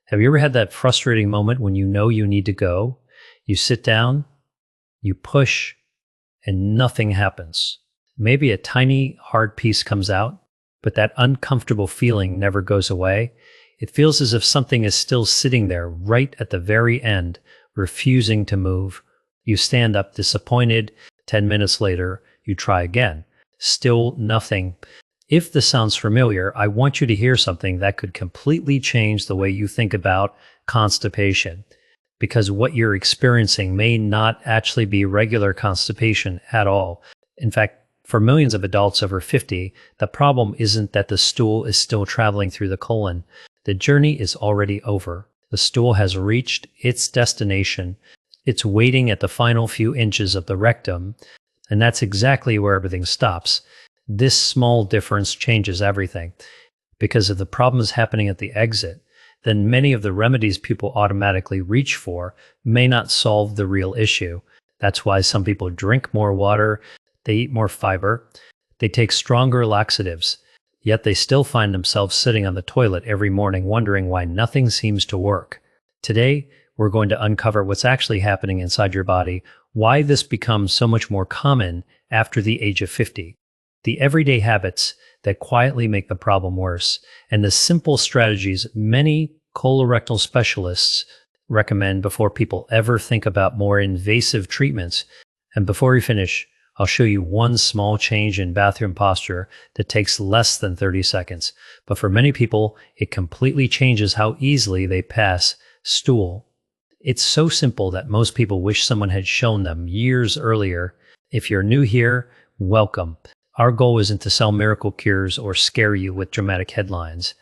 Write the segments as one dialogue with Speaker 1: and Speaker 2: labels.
Speaker 1: Have you ever had that frustrating moment when you know you need to go? You sit down, you push, and nothing happens. Maybe a tiny hard piece comes out, but that uncomfortable feeling never goes away. It feels as if something is still sitting there right at the very end, refusing to move. You stand up disappointed. 10 minutes later, you try again. Still nothing. If this sounds familiar, I want you to hear something that could completely change the way you think about constipation. Because what you're experiencing may not actually be regular constipation at all. In fact, for millions of adults over 50, the problem isn't that the stool is still traveling through the colon. The journey is already over. The stool has reached its destination. It's waiting at the final few inches of the rectum, and that's exactly where everything stops. This small difference changes everything. Because if the problem is happening at the exit, then many of the remedies people automatically reach for may not solve the real issue. That's why some people drink more water, they eat more fiber, they take stronger laxatives, yet they still find themselves sitting on the toilet every morning wondering why nothing seems to work. Today, we're going to uncover what's actually happening inside your body, why this becomes so much more common after the age of 50, the everyday habits that quietly make the problem worse, and the simple strategies many colorectal specialists recommend before people ever think about more invasive treatments. And before we finish, I'll show you one small change in bathroom posture that takes less than 30 seconds. But for many people, it completely changes how easily they pass stool. It's so simple that most people wish someone had shown them years earlier. If you're new here, welcome. Our goal isn't to sell miracle cures or scare you with dramatic headlines.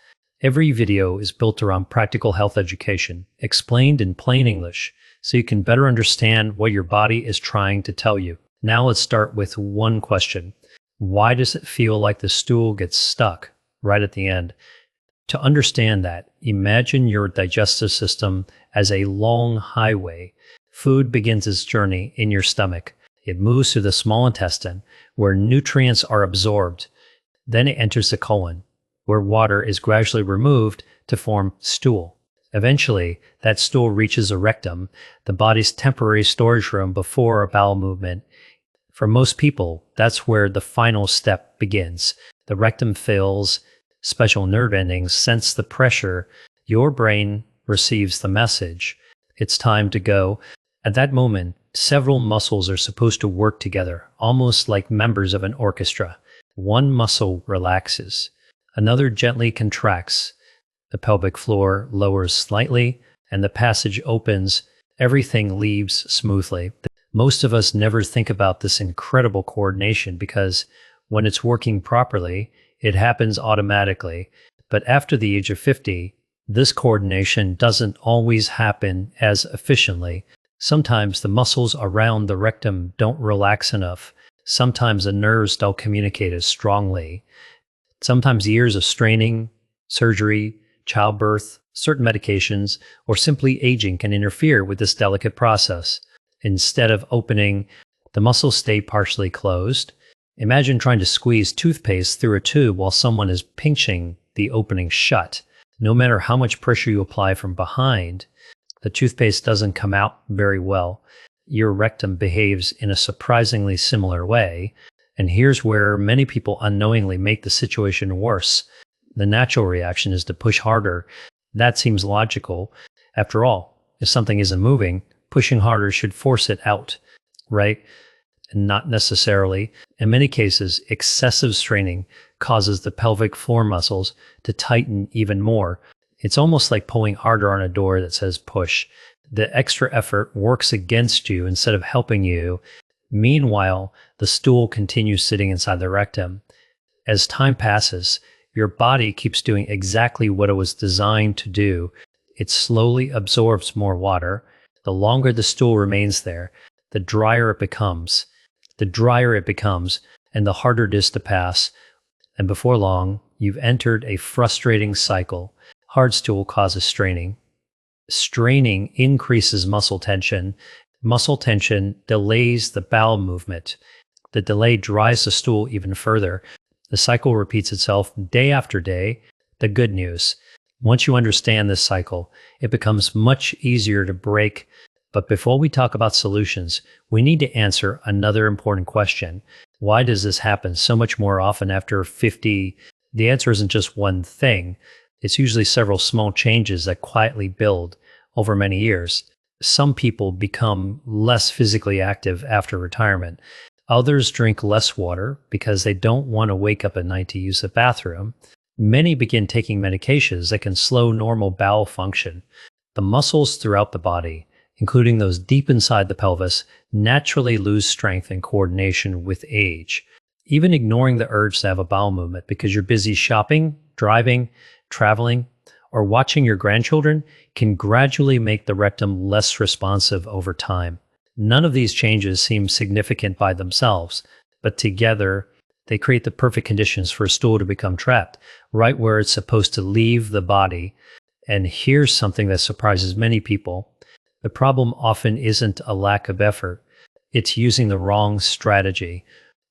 Speaker 1: Every video is built around practical health education, explained in plain English, so you can better understand what your body is trying to tell you. Now let's start with one question. Why does it feel like the stool gets stuck right at the end? To understand that, imagine your digestive system as a long highway. Food begins its journey in your stomach. It moves through the small intestine, where nutrients are absorbed. Then it enters the colon, where water is gradually removed to form stool. Eventually, that stool reaches the rectum, the body's temporary storage room before a bowel movement. For most people, that's where the final step begins. The rectum fills, special nerve endings sense the pressure. Your brain receives the message. It's time to go. At that moment, several muscles are supposed to work together, almost like members of an orchestra. One muscle relaxes, another gently contracts. The pelvic floor lowers slightly, and the passage opens. Everything leaves smoothly. Most of us never think about this incredible coordination because when it's working properly, it happens automatically. But after the age of 50, this coordination doesn't always happen as efficiently. Sometimes the muscles around the rectum don't relax enough. Sometimes the nerves don't communicate as strongly. Sometimes years of straining, surgery, childbirth, certain medications, or simply aging can interfere with this delicate process. Instead of opening, the muscles stay partially closed. Imagine trying to squeeze toothpaste through a tube while someone is pinching the opening shut. No matter how much pressure you apply from behind, the toothpaste doesn't come out very well. Your rectum behaves in a surprisingly similar way. And here's where many people unknowingly make the situation worse. The natural reaction is to push harder. That seems logical. After all, if something isn't moving, pushing harder should force it out, right? And not necessarily. In many cases, excessive straining causes the pelvic floor muscles to tighten even more. It's almost like pulling harder on a door that says push. The extra effort works against you instead of helping you. Meanwhile, the stool continues sitting inside the rectum. As time passes, your body keeps doing exactly what it was designed to do. It slowly absorbs more water. The longer the stool remains there, the drier it becomes. The drier it becomes, and the harder it is to pass. And before long, you've entered a frustrating cycle. Hard stool causes straining. Straining increases muscle tension. Muscle tension delays the bowel movement. The delay dries the stool even further. The cycle repeats itself day after day. The good news: Once you understand this cycle, it becomes much easier to break. But before we talk about solutions, we need to answer another important question. Why does this happen so much more often after 50? The answer isn't just one thing. It's usually several small changes that quietly build over many years. Some people become less physically active after retirement. Others drink less water because they don't want to wake up at night to use the bathroom. Many begin taking medications that can slow normal bowel function. The muscles throughout the body, including those deep inside the pelvis, naturally lose strength and coordination with age. Even ignoring the urge to have a bowel movement because you're busy shopping, driving, traveling, or watching your grandchildren can gradually make the rectum less responsive over time. None of these changes seem significant by themselves, but together they create the perfect conditions for a stool to become trapped, right where it's supposed to leave the body. And here's something that surprises many people. The problem often isn't a lack of effort, it's using the wrong strategy.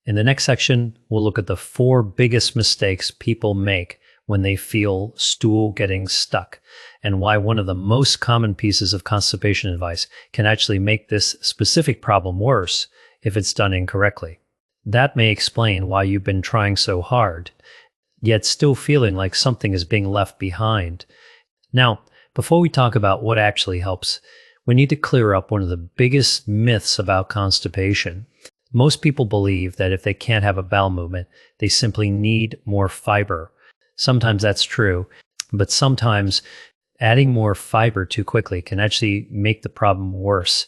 Speaker 1: In the next section, we'll look at the 4 biggest mistakes people make when they feel stool getting stuck, and why one of the most common pieces of constipation advice can actually make this specific problem worse if it's done incorrectly. That may explain why you've been trying so hard, yet still feeling like something is being left behind. Now, before we talk about what actually helps, we need to clear up one of the biggest myths about constipation. Most people believe that if they can't have a bowel movement, they simply need more fiber. Sometimes that's true, but sometimes adding more fiber too quickly can actually make the problem worse.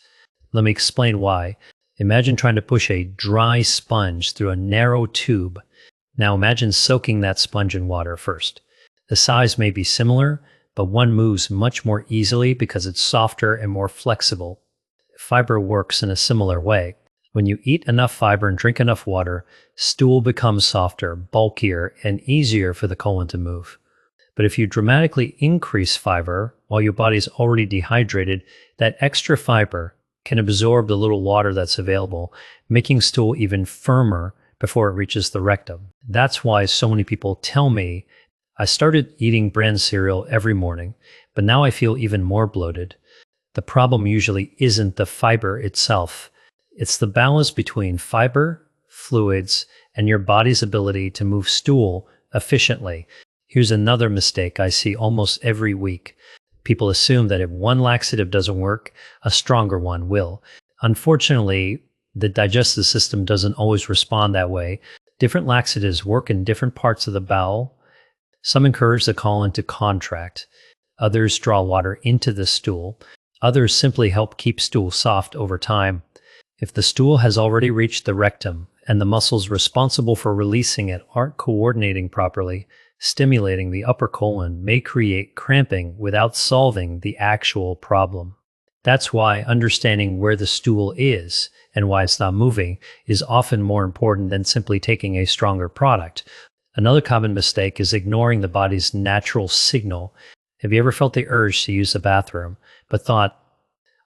Speaker 1: Let me explain why. Imagine trying to push a dry sponge through a narrow tube. Now imagine soaking that sponge in water first. The size may be similar, but one moves much more easily because it's softer and more flexible. Fiber works in a similar way. When you eat enough fiber and drink enough water, stool becomes softer, bulkier, and easier for the colon to move. But if you dramatically increase fiber while your body's already dehydrated, that extra fiber can absorb the little water that's available, making stool even firmer before it reaches the rectum. That's why so many people tell me, I started eating bran cereal every morning, but now I feel even more bloated. The problem usually isn't the fiber itself. It's the balance between fiber, fluids, and your body's ability to move stool efficiently. Here's another mistake I see almost every week. People assume that if one laxative doesn't work, a stronger one will. Unfortunately, the digestive system doesn't always respond that way. Different laxatives work in different parts of the bowel. Some encourage the colon to contract. Others draw water into the stool. Others simply help keep stool soft over time. If the stool has already reached the rectum and the muscles responsible for releasing it aren't coordinating properly, stimulating the upper colon may create cramping without solving the actual problem. That's why understanding where the stool is and why it's not moving is often more important than simply taking a stronger product. Another common mistake is ignoring the body's natural signal. Have you ever felt the urge to use the bathroom, but thought,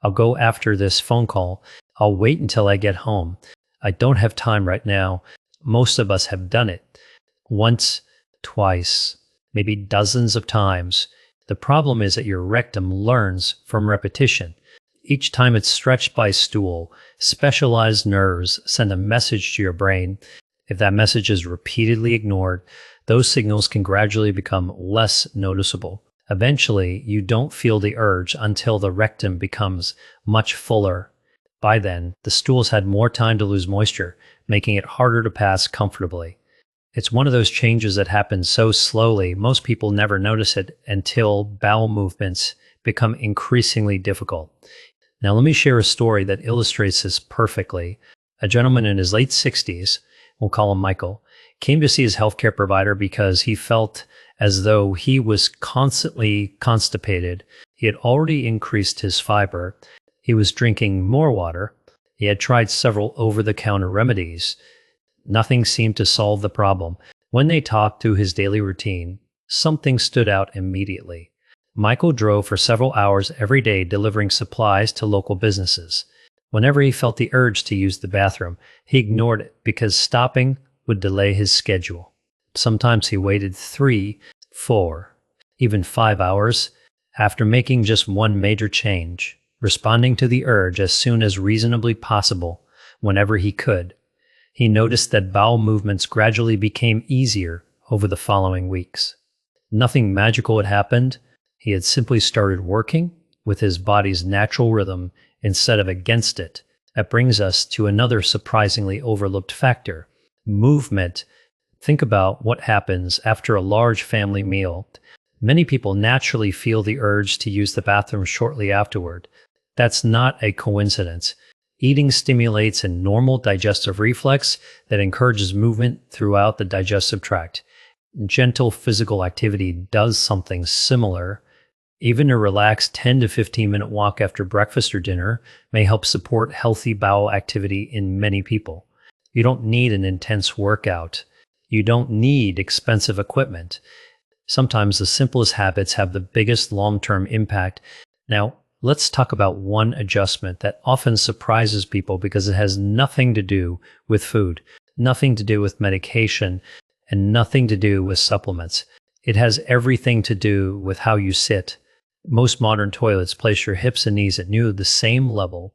Speaker 1: I'll go after this phone call, I'll wait until I get home, I don't have time right now? Most of us have done it. Once, twice, maybe dozens of times. The problem is that your rectum learns from repetition. Each time it's stretched by stool, specialized nerves send a message to your brain. If that message is repeatedly ignored, those signals can gradually become less noticeable. Eventually, you don't feel the urge until the rectum becomes much fuller. By then, the stool's had more time to lose moisture, making it harder to pass comfortably. It's one of those changes that happens so slowly, most people never notice it until bowel movements become increasingly difficult. Now, let me share a story that illustrates this perfectly. A gentleman in his late 60s, we'll call him Michael, came to see his healthcare provider because he felt as though he was constantly constipated. He had already increased his fiber. He was drinking more water. He had tried several over-the-counter remedies. Nothing seemed to solve the problem. When they talked through his daily routine, something stood out immediately. Michael drove for several hours every day delivering supplies to local businesses. Whenever he felt the urge to use the bathroom, he ignored it because stopping would delay his schedule. Sometimes he waited 3, 4, even 5 hours, after making just one major change, responding to the urge as soon as reasonably possible, whenever he could. He noticed that bowel movements gradually became easier over the following weeks. Nothing magical had happened. He had simply started working with his body's natural rhythm instead of against it. That brings us to another surprisingly overlooked factor: movement. Think about what happens after a large family meal. Many people naturally feel the urge to use the bathroom shortly afterward. That's not a coincidence. Eating stimulates a normal digestive reflex that encourages movement throughout the digestive tract. Gentle physical activity does something similar. Even a relaxed 10 to 15-minute walk after breakfast or dinner may help support healthy bowel activity in many people. You don't need an intense workout. You don't need expensive equipment. Sometimes the simplest habits have the biggest long-term impact. Now, let's talk about one adjustment that often surprises people because it has nothing to do with food, nothing to do with medication, and nothing to do with supplements. It has everything to do with how you sit. Most modern toilets place your hips and knees at nearly the same level.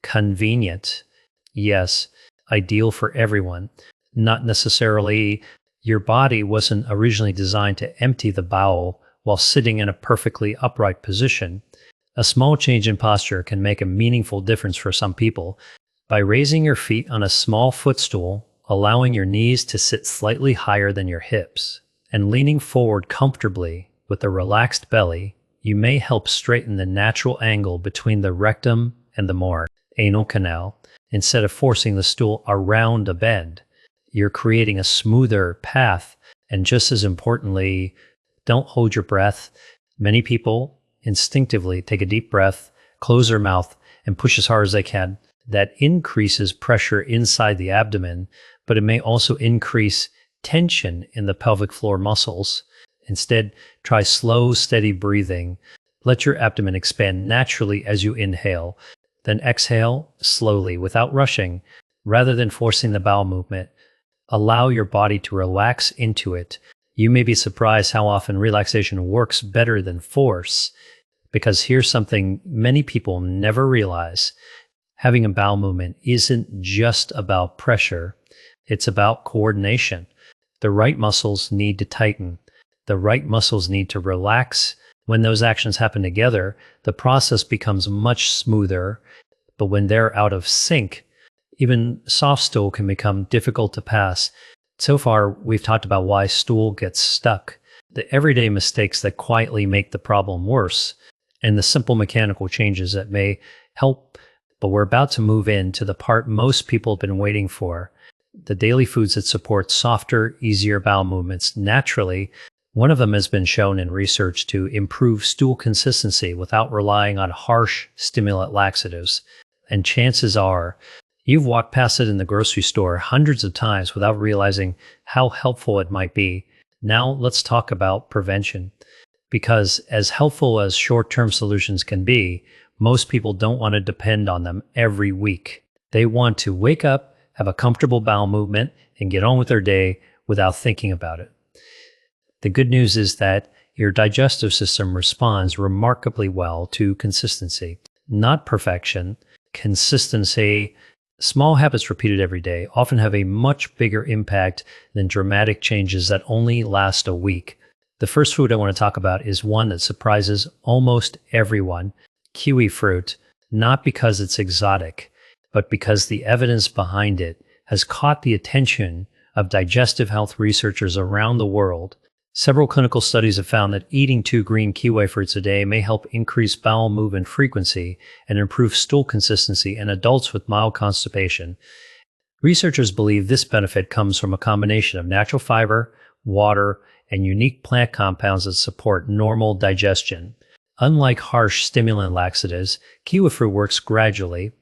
Speaker 1: Convenient. Yes, ideal for everyone. Not necessarily. Your body wasn't originally designed to empty the bowel while sitting in a perfectly upright position. A small change in posture can make a meaningful difference for some people. By raising your feet on a small footstool, allowing your knees to sit slightly higher than your hips, and leaning forward comfortably with a relaxed belly, you may help straighten the natural angle between the rectum and the more anal canal. Instead of forcing the stool around a bend, you're creating a smoother path. And just as importantly, don't hold your breath. Many people instinctively take a deep breath, close their mouth, and push as hard as they can. That increases pressure inside the abdomen, but it may also increase tension in the pelvic floor muscles. Instead, try slow, steady breathing. Let your abdomen expand naturally as you inhale. Then exhale slowly without rushing. Rather than forcing the bowel movement, allow your body to relax into it. You may be surprised how often relaxation works better than force, because here's something many people never realize. Having a bowel movement isn't just about pressure. It's about coordination. The right muscles need to tighten. The right muscles need to relax. When those actions happen together, the process becomes much smoother. But when they're out of sync, even soft stool can become difficult to pass. So far, we've talked about why stool gets stuck, the everyday mistakes that quietly make the problem worse, and the simple mechanical changes that may help. But we're about to move into the part most people have been waiting for, the daily foods that support softer, easier bowel movements naturally. One of them has been shown in research to improve stool consistency without relying on harsh stimulant laxatives. And chances are, you've walked past it in the grocery store hundreds of times without realizing how helpful it might be. Now let's talk about prevention. Because as helpful as short-term solutions can be, most people don't want to depend on them every week. They want to wake up, have a comfortable bowel movement, and get on with their day without thinking about it. The good news is that your digestive system responds remarkably well to consistency, not perfection. Consistency. Small habits repeated every day often have a much bigger impact than dramatic changes that only last a week. The first food I want to talk about is one that surprises almost everyone: kiwi fruit, not because it's exotic, but because the evidence behind it has caught the attention of digestive health researchers around the world. Several clinical studies have found that eating 2 green kiwi fruits a day may help increase bowel movement frequency and improve stool consistency in adults with mild constipation. Researchers believe this benefit comes from a combination of natural fiber, water, and unique plant compounds that support normal digestion. Unlike harsh stimulant laxatives, kiwi fruit works gradually.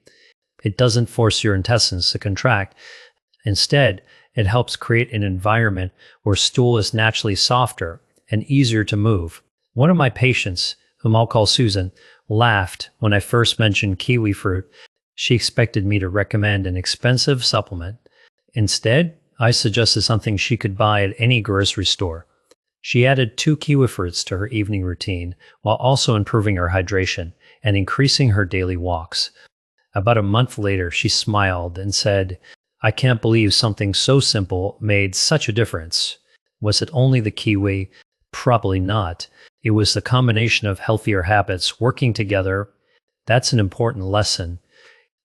Speaker 1: It doesn't force your intestines to contract. Instead, it helps create an environment where stool is naturally softer and easier to move. One of my patients, whom I'll call Susan, laughed when I first mentioned kiwi fruit. She expected me to recommend an expensive supplement. Instead, I suggested something she could buy at any grocery store. She added 2 kiwifruits to her evening routine while also improving her hydration and increasing her daily walks. About a month later, she smiled and said, "I can't believe something so simple made such a difference." Was it only the kiwi? Probably not. It was the combination of healthier habits working together. That's an important lesson.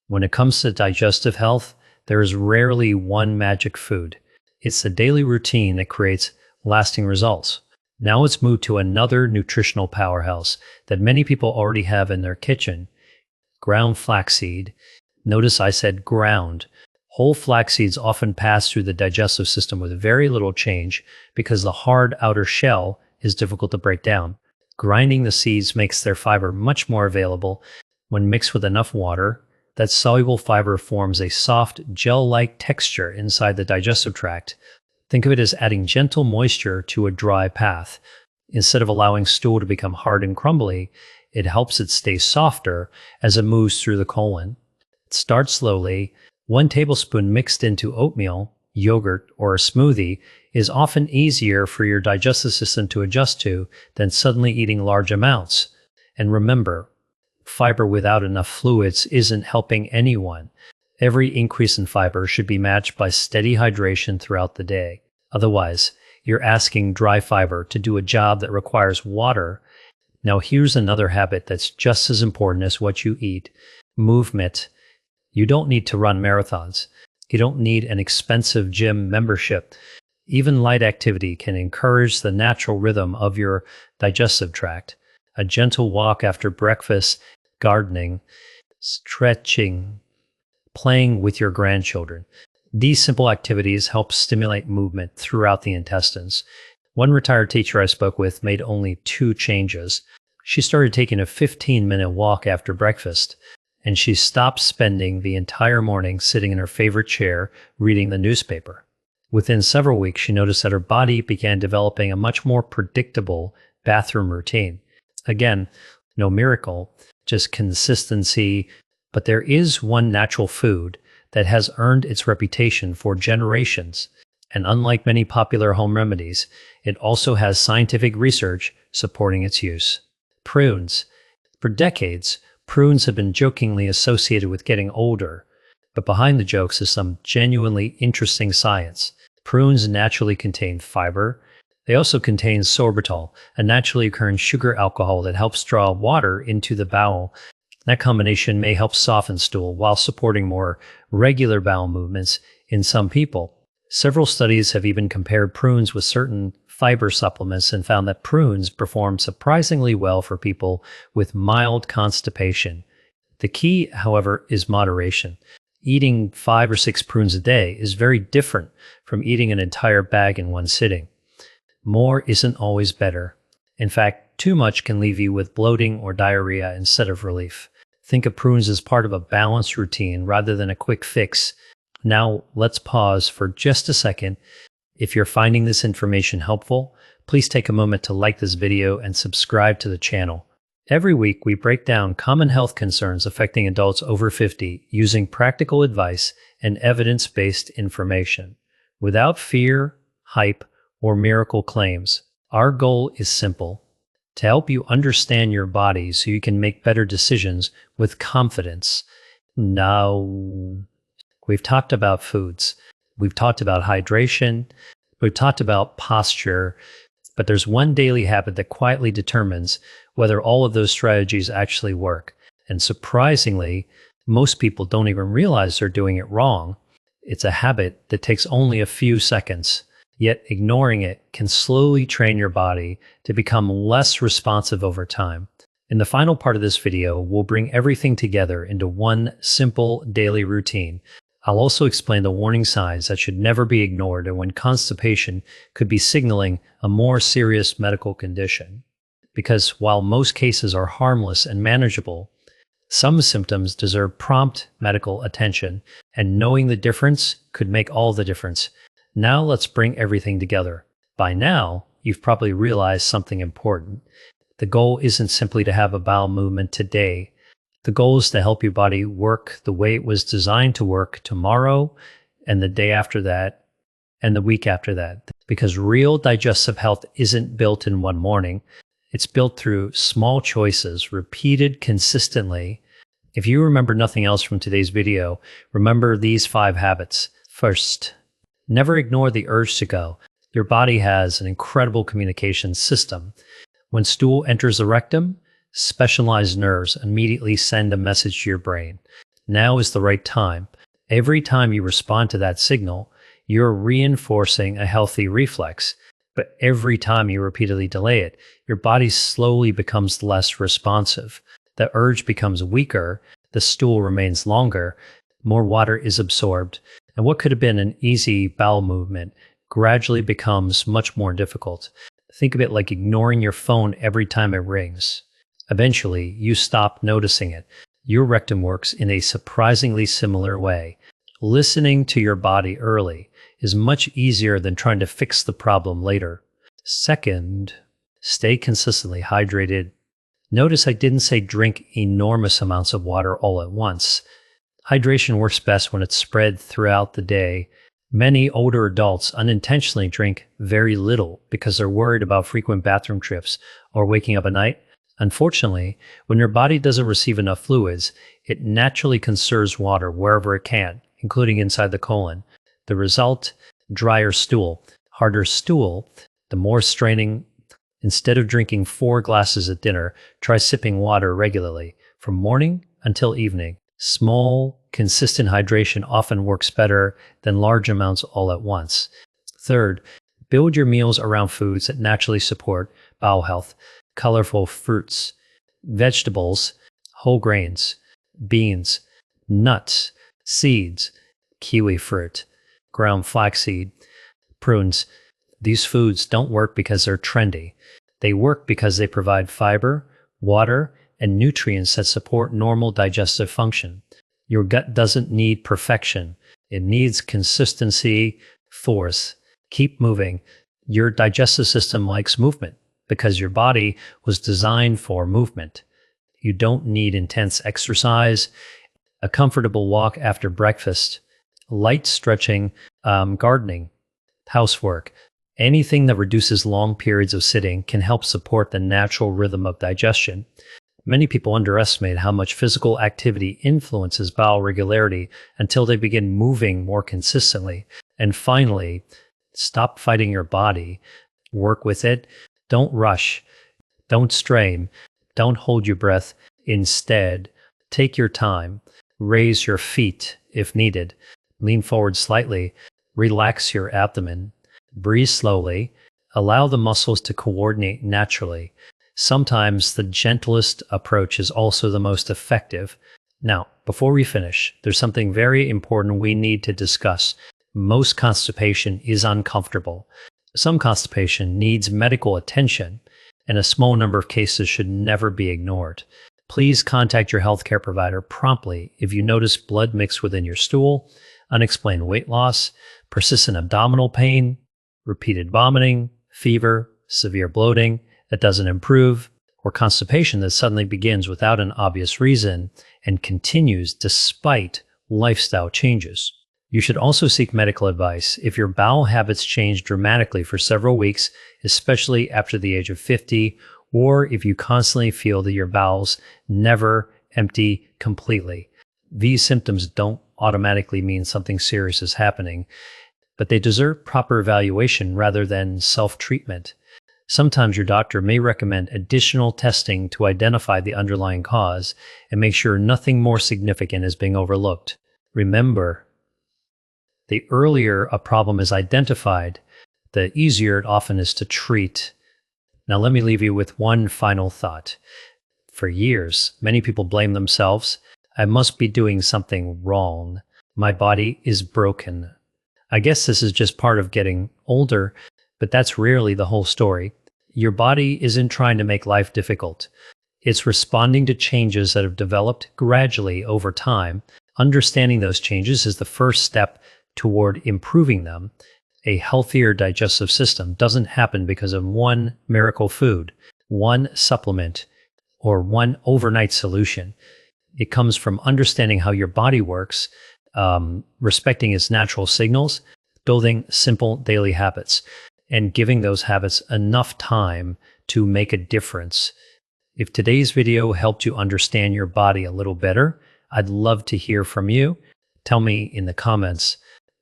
Speaker 1: When it comes to digestive health, there is rarely one magic food. It's the daily routine that creates lasting results. Now let's move to another nutritional powerhouse that many people already have in their kitchen: ground flaxseed. Notice I said ground. Whole flax seeds often pass through the digestive system with very little change because the hard outer shell is difficult to break down. Grinding the seeds makes their fiber much more available. When mixed with enough water, that soluble fiber forms a soft, gel-like texture inside the digestive tract. Think of it as adding gentle moisture to a dry path. Instead of allowing stool to become hard and crumbly, it helps it stay softer as it moves through the colon. Start slowly. 1 tablespoon mixed into oatmeal, yogurt, or a smoothie is often easier for your digestive system to adjust to than suddenly eating large amounts. And remember, fiber without enough fluids isn't helping anyone. Every increase in fiber should be matched by steady hydration throughout the day. Otherwise, you're asking dry fiber to do a job that requires water. Now here's another habit that's just as important as what you eat: movement. You don't need to run marathons. You don't need an expensive gym membership. Even light activity can encourage the natural rhythm of your digestive tract. A gentle walk after breakfast, gardening, stretching, playing with your grandchildren. These simple activities help stimulate movement throughout the intestines. One retired teacher I spoke with made only 2 changes. She started taking a 15-minute walk after breakfast, and she stopped spending the entire morning sitting in her favorite chair reading the newspaper. Within several weeks, she noticed that her body began developing a much more predictable bathroom routine. Again, no miracle, just consistency, but there is one natural food that has earned its reputation for generations. And unlike many popular home remedies, it also has scientific research supporting its use. Prunes. For decades, prunes have been jokingly associated with getting older, but behind the jokes is some genuinely interesting science. Prunes naturally contain fiber. They also contain sorbitol, a naturally occurring sugar alcohol that helps draw water into the bowel. That combination may help soften stool while supporting more regular bowel movements in some people. Several studies have even compared prunes with certain fiber supplements and found that prunes perform surprisingly well for people with mild constipation. The key, however, is moderation. Eating 5 or 6 prunes a day is very different from eating an entire bag in one sitting. More isn't always better. In fact, too much can leave you with bloating or diarrhea instead of relief. Think of prunes as part of a balanced routine rather than a quick fix. Now, let's pause for just a second. If you're finding this information helpful, please take a moment to like this video and subscribe to the channel. Every week, we break down common health concerns affecting adults over 50 using practical advice and evidence-based information. Without fear, hype, or miracle claims, our goal is simple: to help you understand your body so you can make better decisions with confidence. Now, we've talked about foods. We've talked about hydration. We've talked about posture. But there's one daily habit that quietly determines whether all of those strategies actually work. And surprisingly, most people don't even realize they're doing it wrong. It's a habit that takes only a few seconds. Yet ignoring it can slowly train your body to become less responsive over time. In the final part of this video, we'll bring everything together into one simple daily routine. I'll also explain the warning signs that should never be ignored and when constipation could be signaling a more serious medical condition. Because while most cases are harmless and manageable, some symptoms deserve prompt medical attention, and knowing the difference could make all the difference. Now let's bring everything together. By now, you've probably realized something important. The goal isn't simply to have a bowel movement today. The goal is to help your body work the way it was designed to work tomorrow and the day after that and the week after that. Because real digestive health isn't built in one morning. It's built through small choices, repeated consistently. If you remember nothing else from today's video, remember these 5 habits. First, never ignore the urge to go. Your body has an incredible communication system. When stool enters the rectum, specialized nerves immediately send a message to your brain. Now is the right time. Every time you respond to that signal, you're reinforcing a healthy reflex. But every time you repeatedly delay it, your body slowly becomes less responsive. The urge becomes weaker, the stool remains longer, more water is absorbed, and what could have been an easy bowel movement gradually becomes much more difficult. Think of it like ignoring your phone every time it rings. Eventually, you stop noticing it. Your rectum works in a surprisingly similar way. Listening to your body early is much easier than trying to fix the problem later. Second, stay consistently hydrated. Notice I didn't say drink enormous amounts of water all at once. Hydration works best when it's spread throughout the day. Many older adults unintentionally drink very little because they're worried about frequent bathroom trips or waking up at night. Unfortunately, when your body doesn't receive enough fluids, it naturally conserves water wherever it can, including inside the colon. The result? Drier stool. Harder stool, the more straining. Instead of drinking 4 glasses at dinner, try sipping water regularly, from morning until evening. Small, consistent hydration often works better than large amounts all at once. Third, build your meals around foods that naturally support bowel health. Colorful fruits, vegetables, whole grains, beans, nuts, seeds, kiwi fruit, ground flaxseed, prunes. These foods don't work because they're trendy. They work because they provide fiber, water, and nutrients that support normal digestive function. Your gut doesn't need perfection. It needs consistency, force. Keep moving. Your digestive system likes movement because your body was designed for movement. You don't need intense exercise, a comfortable walk after breakfast, light stretching, gardening, housework. Anything that reduces long periods of sitting can help support the natural rhythm of digestion. Many people underestimate how much physical activity influences bowel regularity until they begin moving more consistently. And finally, stop fighting your body. Work with it. Don't rush. Don't strain. Don't hold your breath. Instead, take your time. Raise your feet if needed. Lean forward slightly. Relax your abdomen. Breathe slowly. Allow the muscles to coordinate naturally. Sometimes the gentlest approach is also the most effective. Now, before we finish, there's something very important we need to discuss. Most constipation is uncomfortable. Some constipation needs medical attention, and a small number of cases should never be ignored. Please contact your healthcare provider promptly if you notice blood mixed within your stool, unexplained weight loss, persistent abdominal pain, repeated vomiting, fever, severe bloating that doesn't improve, or constipation that suddenly begins without an obvious reason and continues despite lifestyle changes. You should also seek medical advice if your bowel habits change dramatically for several weeks, especially after the age of 50, or if you constantly feel that your bowels never empty completely. These symptoms don't automatically mean something serious is happening, but they deserve proper evaluation rather than self-treatment. Sometimes your doctor may recommend additional testing to identify the underlying cause and make sure nothing more significant is being overlooked. Remember, the earlier a problem is identified, the easier it often is to treat. Now let me leave you with one final thought. For years, many people blame themselves. I must be doing something wrong. My body is broken. I guess this is just part of getting older, but that's rarely the whole story. Your body isn't trying to make life difficult. It's responding to changes that have developed gradually over time. Understanding those changes is the first step toward improving them. A healthier digestive system doesn't happen because of one miracle food, one supplement, or one overnight solution. It comes from understanding how your body works, respecting its natural signals, building simple daily habits and giving those habits enough time to make a difference. If today's video helped you understand your body a little better, I'd love to hear from you. Tell me in the comments,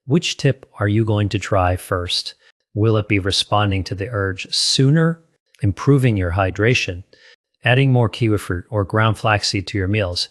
Speaker 1: which tip are you going to try first? Will it be responding to the urge sooner, improving your hydration, adding more kiwi fruit or ground flaxseed to your meals,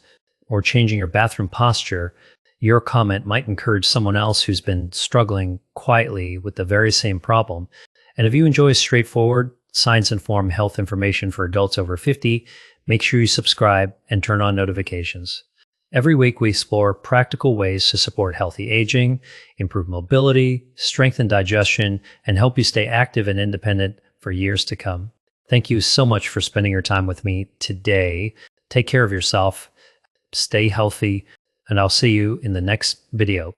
Speaker 1: or changing your bathroom posture? Your comment might encourage someone else who's been struggling quietly with the very same problem. And if you enjoy straightforward, science-informed health information for adults over 50, make sure you subscribe and turn on notifications. Every week, we explore practical ways to support healthy aging, improve mobility, strengthen digestion, and help you stay active and independent for years to come. Thank you so much for spending your time with me today. Take care of yourself, stay healthy, and I'll see you in the next video.